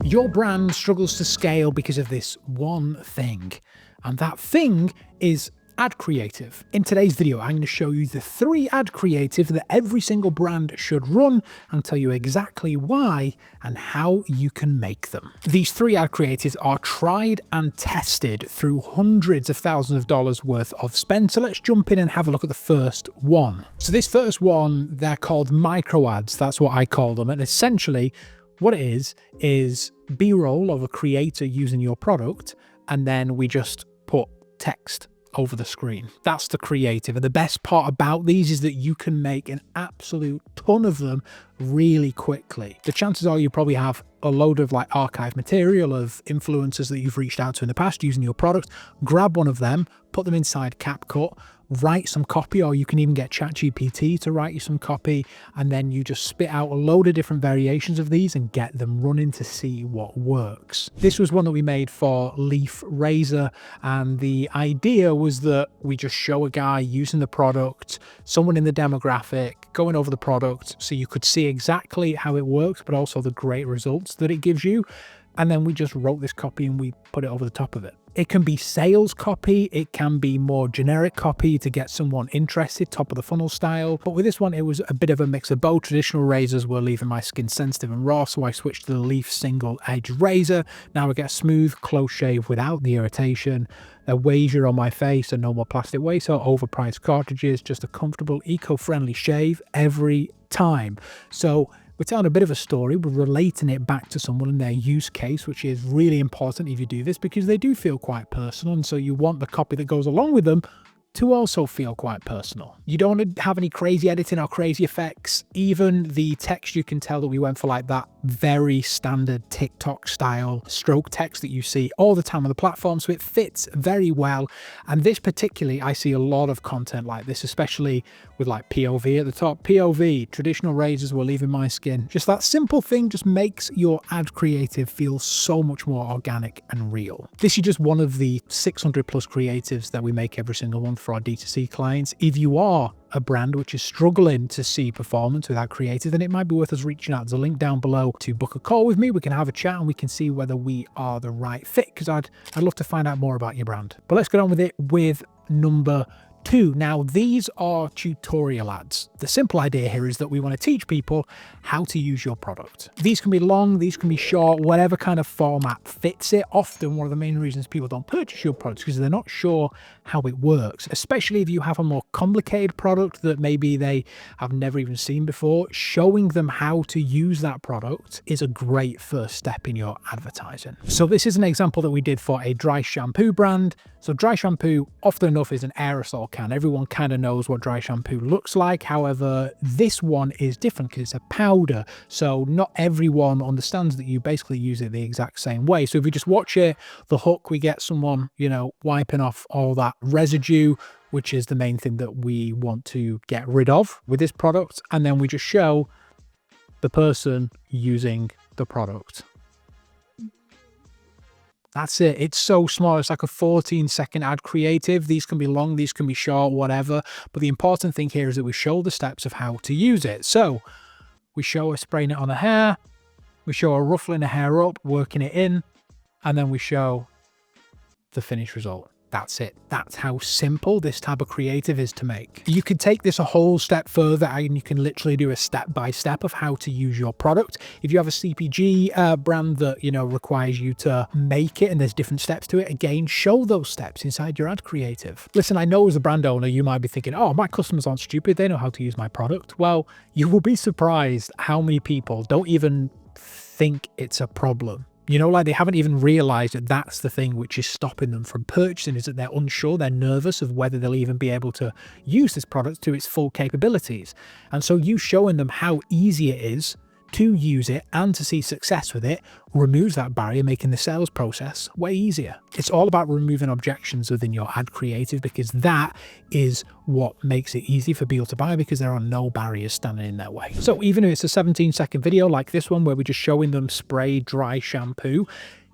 Your brand struggles to scale because of this one thing, and that thing is ad creative. In today's video, I'm going to show you the 3 ad creative that every single brand should run and tell you exactly why and how you can make them. These 3 ad creatives are tried and tested through hundreds of thousands of dollars worth of spend. So let's jump in and have a look at the first one. So this first one, they're called micro ads. That's what I call them. And essentially what it is B-roll of a creator using your product, and then we just put text over the screen. That's the creative. And the best part about these is that you can make an absolute ton of them really quickly. The chances are you probably have a load of like archive material of influencers that you've reached out to in the past using your product. Grab one of them, put them inside CapCut, write some copy, or you can even get ChatGPT to write you some copy, and then you just spit out a load of different variations of these and get them running to see what works. This was one that we made for Leaf Razor, and the idea was that we just show a guy using the product, someone in the demographic, going over the product, so you could see exactly how it works, but also the great results that it gives you. And then we just wrote this copy and we put it over the top of it. It can be sales copy, it can be more generic copy to get someone interested, top of the funnel style. But with this one, it was a bit of a mix of both. Traditional razors were leaving my skin sensitive and raw, so I switched to the Leaf single edge razor. Now I get a smooth, close shave without the irritation. A wager on my face and no more plastic waste or overpriced cartridges, just a comfortable, eco-friendly shave every time. So we're telling a bit of a story, we're relating it back to someone in their use case, which is really important if you do this because they do feel quite personal, and so you want the copy that goes along with them to also feel quite personal. You don't want to have any crazy editing or crazy effects. Even the text, you can tell that we went for like that very standard TikTok style stroke text that you see all the time on the platform, so it fits very well. And this particularly, I see a lot of content like this, especially with like POV at the top. POV, traditional razors were leaving my skin. Just that simple thing just makes your ad creative feel so much more organic and real. This is just one of the 600 plus creatives that we make every single month for our D2C clients. If you are a brand which is struggling to see performance without creative, then it might be worth us reaching out. There's a link down below to book a call with me. We can have a chat and we can see whether we are the right fit, because I'd love to find out more about your brand. But let's get on with it with number 2. Now, these are tutorial ads. The simple idea here is that we want to teach people how to use your product. These can be long, these can be short, whatever kind of format fits it. Often one of the main reasons people don't purchase your products is because they're not sure how it works, especially if you have a more complicated product that maybe they have never even seen before. Showing them how to use that product is a great first step in your advertising. So this is an example that we did for a dry shampoo brand. So dry shampoo often enough is an aerosol can. Everyone kind of knows what dry shampoo looks like. However, this one is different because it's a powder. So not everyone understands that you basically use it the exact same way. So if we just watch it, the hook, we get someone, you know, wiping off all that residue, which is the main thing that we want to get rid of with this product. And then we just show the person using the product. That's it. It's so small. It's like a 14-second ad creative. These can be long, these can be short, whatever. But the important thing here is that we show the steps of how to use it. So we show us spraying it on the hair. We show her ruffling the hair up, working it in, and then we show the finished result. That's it. That's how simple this type of creative is to make. You could take this a whole step further and you can literally do a step-by-step of how to use your product. If you have a CPG brand that, you know, requires you to make it and there's different steps to it, again, show those steps inside your ad creative. Listen, I know as a brand owner, you might be thinking, oh, my customers aren't stupid. They know how to use my product. Well, you will be surprised how many people don't even think it's a problem. You know, like they haven't even realized that that's the thing which is stopping them from purchasing, is that they're unsure, they're nervous of whether they'll even be able to use this product to its full capabilities. And so you showing them how easy it is to use it and to see success with it removes that barrier, making the sales process way easier. It's all about removing objections within your ad creative, because that is what makes it easy for people to buy, because there are no barriers standing in their way. So even if it's a 17-second video like this one where we're just showing them spray dry shampoo,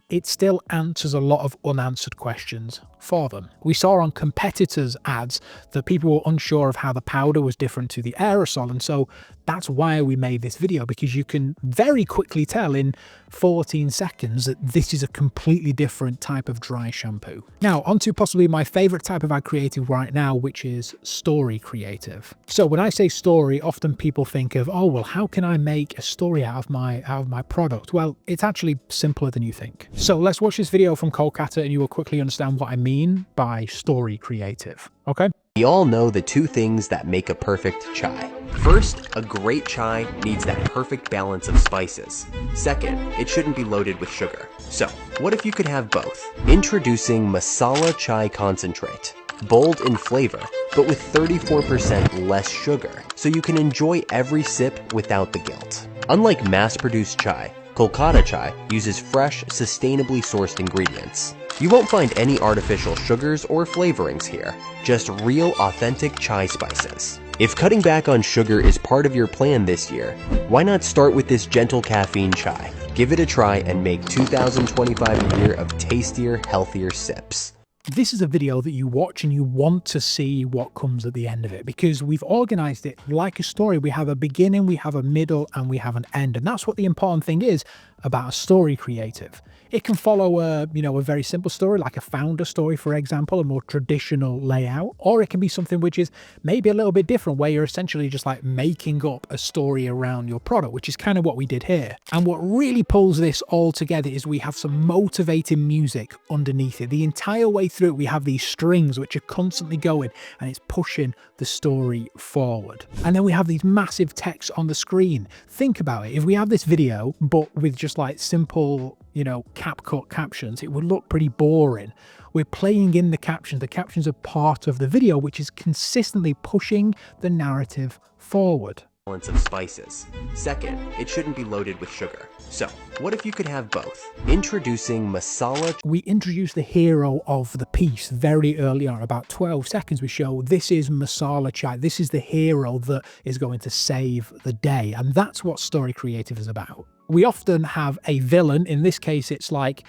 it still answers a lot of unanswered questions for them. We saw on competitors' ads that people were unsure of how the powder was different to the aerosol, and so That's why we made this video, because you can very quickly tell in 14 seconds that this is a completely different type of dry shampoo. Now, onto possibly my favorite type of ad creative right now, which is story creative. So when I say story, often people think of, oh, well, how can I make a story out of my product? Well, it's actually simpler than you think. So let's watch this video from Kolkata and you will quickly understand what I mean by story creative. Okay? We all know the two things that make a perfect chai. First, a great chai needs that perfect balance of spices. Second, it shouldn't be loaded with sugar. So, what if you could have both? Introducing Masala Chai Concentrate. Bold in flavor, but with 34% less sugar, so you can enjoy every sip without the guilt. Unlike mass-produced chai, Kolkata chai uses fresh, sustainably sourced ingredients. You won't find any artificial sugars or flavorings here, just real authentic chai spices. If cutting back on sugar is part of your plan this year, why not start with this gentle caffeine chai? Give it a try and make 2025 a year of tastier, healthier sips. This is a video that you watch and you want to see what comes at the end of it, because we've organized it like a story. We have a beginning, we have a middle, and we have an end. And that's what the important thing is about a story creative. It can follow a very simple story, like a founder story, for example, a more traditional layout, or it can be something which is maybe a little bit different, where you're essentially just like making up a story around your product, which is kind of what we did here. And what really pulls this all together is we have some motivating music underneath it. The entire way through it, we have these strings which are constantly going and it's pushing the story forward. And then we have these massive texts on the screen. Think about it. If we have this video, but with just like simple, CapCut captions, it would look pretty boring. We're playing in the captions. The captions are part of the video, which is consistently pushing the narrative forward. Balance of spices. Second, it shouldn't be loaded with sugar. So, what if you could have both? Introducing Masala. We introduce the hero of the piece very early on, about 12 seconds. We show this is Masala Chai. This is the hero that is going to save the day. And that's what story creative is about. We often have a villain. In this case, it's like,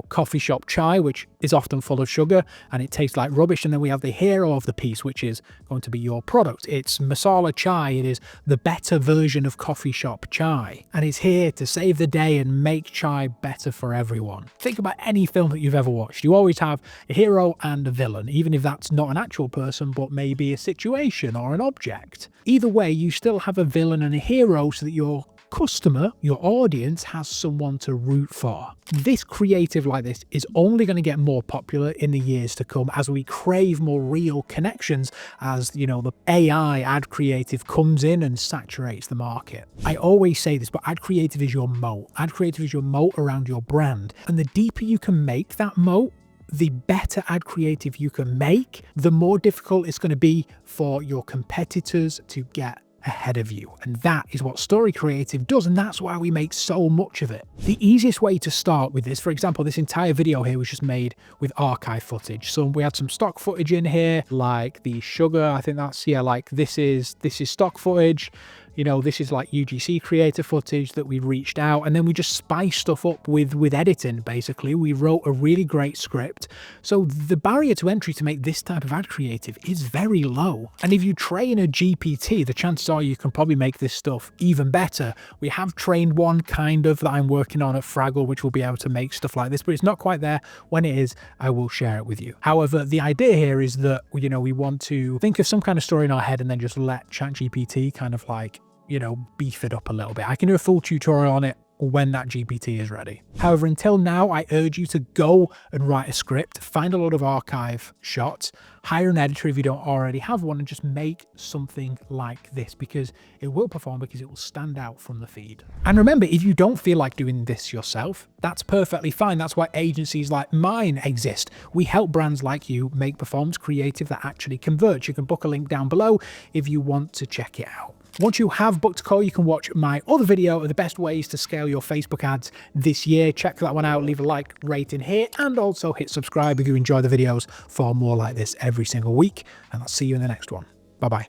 coffee shop chai, which is often full of sugar and it tastes like rubbish. And then we have the hero of the piece, which is going to be your product. It's Masala Chai. It is the better version of coffee shop chai. And it's here to save the day and make chai better for everyone. Think about any film that you've ever watched. You always have a hero and a villain, even if that's not an actual person, but maybe a situation or an object. Either way, you still have a villain and a hero so that your customer, your audience, has someone to root for. This creative like this is only going to get more popular in the years to come as we crave more real connections, as the AI ad creative comes in and saturates the market. I always say this, but ad creative is your moat. Ad creative is your moat around your brand, and the deeper you can make that moat, the better ad creative you can make, the more difficult it's going to be for your competitors to get ahead of you. And that is what story creative does, and that's why we make so much of it. The easiest way to start with this, for example, this entire video here was just made with archive footage. So we had some stock footage in here, like the sugar, I think that's, like this is stock footage. This is like UGC creator footage that we reached out, and then we just spice stuff up with editing. Basically, we wrote a really great script. So the barrier to entry to make this type of ad creative is very low. And if you train a GPT, the chances are you can probably make this stuff even better. We have trained one kind of that I'm working on at Fraggle, which will be able to make stuff like this, but it's not quite there. When it is, I will share it with you. However, the idea here is that, we want to think of some kind of story in our head and then just let ChatGPT kind of like, beef it up a little bit. I can do a full tutorial on it when that GPT is ready. However, until now, I urge you to go and write a script, find a lot of archive shots, hire an editor if you don't already have one, and just make something like this, because it will perform, because it will stand out from the feed. And remember, if you don't feel like doing this yourself, that's perfectly fine. That's why agencies like mine exist. We help brands like you make performance creative that actually converts. You can book a link down below if you want to check it out. Once you have booked a call, you can watch my other video of the best ways to scale your Facebook ads this year. Check that one out, leave a like, rating here, and also hit subscribe if you enjoy the videos for more like this every single week. And I'll see you in the next one. Bye-bye.